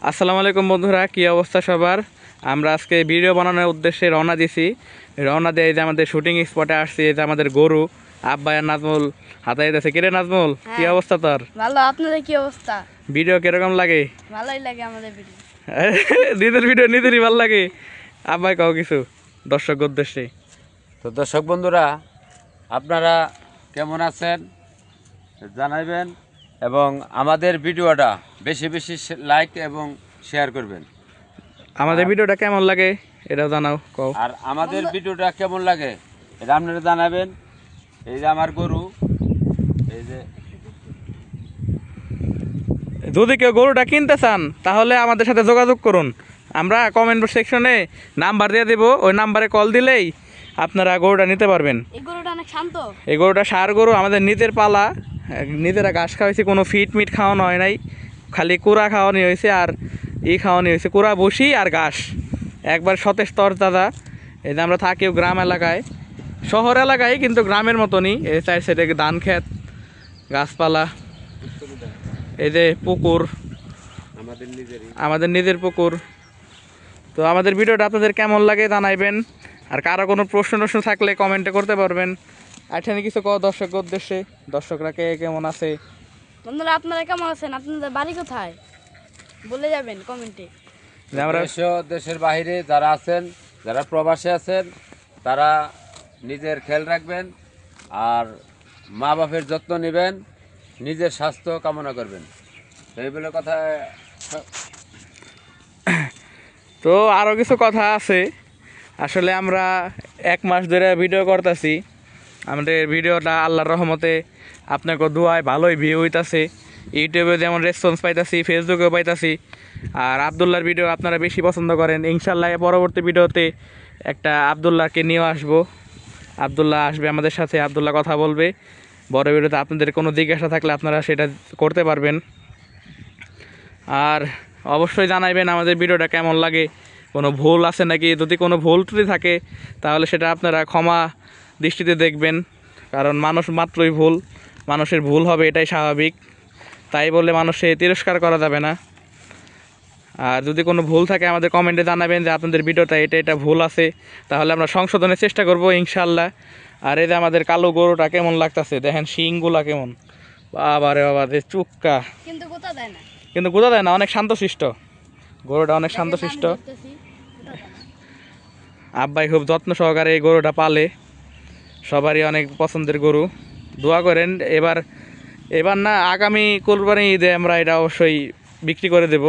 আসসালামু আলাইকুম বন্ধুরা, কি অবস্থা সবার। আমরা আজকে ভিডিও বানানোর উদ্দেশ্যে রওনা দিছি। রওনা দিয়ে এই যে আমাদের শুটিং স্পটে আসছি। এই যে আমাদের গরু আব্বাই আর নাজমুল হাতাই দিয়েছে। কিরে নাজমুল, কি অবস্থা তোর? ভালো। আপনাদের কি অবস্থা? ভিডিও কিরকম লাগে? ভালোই লাগে আমাদের ভিডিও। নিজের ভিডিও নিজেরই ভালো লাগে। আব্বাই কাও কিছু দর্শক উদ্দেশ্যে। তো দর্শক বন্ধুরা, আপনারা কেমন আছেন জানাবেন এবং আমাদের ভিডিওটা বেশি বেশি লাইক এবং শেয়ার করবেন। আমাদের ভিডিওটা কেমন লাগে এটাও জানাও, কও। আর আমাদের ভিডিওটা কেমন লাগে এটা আপনারা জানাবেন। এই যে আমার গরু, এই যে যদি কেউ গরুটা কিনতে চান তাহলে আমাদের সাথে যোগাযোগ করুন। আমরা কমেন্ট সেকশনে নাম্বার দিয়ে দেবো, ওই নাম্বারে কল দিলেই আপনারা গরুটা নিতে পারবেন। এই গরুটা অনেক শান্ত। এই গরুটা ষাঁড় গরু, আমাদের নিজের পালা, নিজেরা ঘাস খাওয়াইছি, কোনো ফিট মিট খাওয়ানো হয় নাই, খালি কুড়া খাওয়ানো হয়েছে আর খাওয়ানো হয়েছে, কুড়া বসি আর ঘাস একবার সতেজ তরতাজা। এই যে আমরা থাকিও গ্রাম এলাকায়, শহর এলাকায় কিন্তু গ্রামের মতনই। এই সাইড সাইডে ধান ক্ষেত, গাছপালা, এই যে পুকুর, আমাদের নিজের পুকুর। তো আমাদের ভিডিওটা আপনাদের কেমন লাগে জানাইবেন। আর কারো কোনো প্রশ্ন থাকলে কমেন্টে করতে পারবেন। এখানে কিছু কও দর্শক উদ্দেশ্যে, দর্শকরা কে কেমন আছে। বন্ধুরা আপনারা কেমন আছেন? আপনাদের বাড়ি কোথায় বলে যাবেন কমেন্টে। আমরা দেশের বাইরে যারা আছেন, যারা প্রবাসে আছেন, তারা নিজের খেয়াল রাখবেন আর মা বাপের যত্ন নেবেন, নিজের স্বাস্থ্য কামনা করবেন। এই বলে কথা। তো আরও কিছু কথা আছে। আসলে আমরা 1 মাস ধরে ভিডিও করতেছি। আমাদের ভিডিওটা আল্লাহর রহমতে আপনাকে দোয়ায় ভালোই ভিউ হইতাছে। ইউটিউবে যেমন রেসপন্স পাইতাছি, ফেসবুকেও পাইতাছি। আর আবদুল্লাহর ভিডিও আপনারা বেশি পছন্দ করেন। ইনশাল্লাহ পরবর্তী ভিডিওতে একটা আবদুল্লাহকে নিয়ে আসবো। আবদুল্লাহ আসবে আমাদের সাথে, আবদুল্লাহ কথা বলবে। বড় ভিডিওতে আপনাদের কোনো জিজ্ঞাসা থাকলে আপনারা সেটা করতে পারবেন। আর অবশ্যই জানাইবেন আমাদের ভিডিওটা কেমন লাগে, কোনো ভুল আছে নাকি। যদি কোনো ভুল ত্রুটি থাকে তাহলে সেটা আপনারা ক্ষমা দৃষ্টিতে দেখবেন, কারণ মানুষ মাত্রই ভুল, মানুষের ভুল হবে, এটাই স্বাভাবিক। তাই বলে মানুষে তিরস্কার করা যাবে না। আর যদি কোনো ভুল থাকে আমাদের কমেন্টে জানাবেন যে আপনাদের ভিডিওটা এটা ভুল আছে, তাহলে আমরা সংশোধনের চেষ্টা করব ইনশাল্লাহ। আর এই যে আমাদের কালো গরুটা কেমন লাগতেছে দেখেন, শিংগুলা কেমন, বাবা রে বাবা, যে চুক্কা, কিন্তু গোতা দেয় না। কিন্তু গোদা দেয় না, অনেক শান্তশিষ্ট গরুটা, অনেক শান্তশিষ্ট। আব্বাই খুব যত্ন সহকারে এই গরুটা পালে, সবারই অনেক পছন্দের গরু। দোয়া করেন এবার না, আগামী কোরবানি ঈদে আমরা এটা অবশ্যই বিক্রি করে দেব।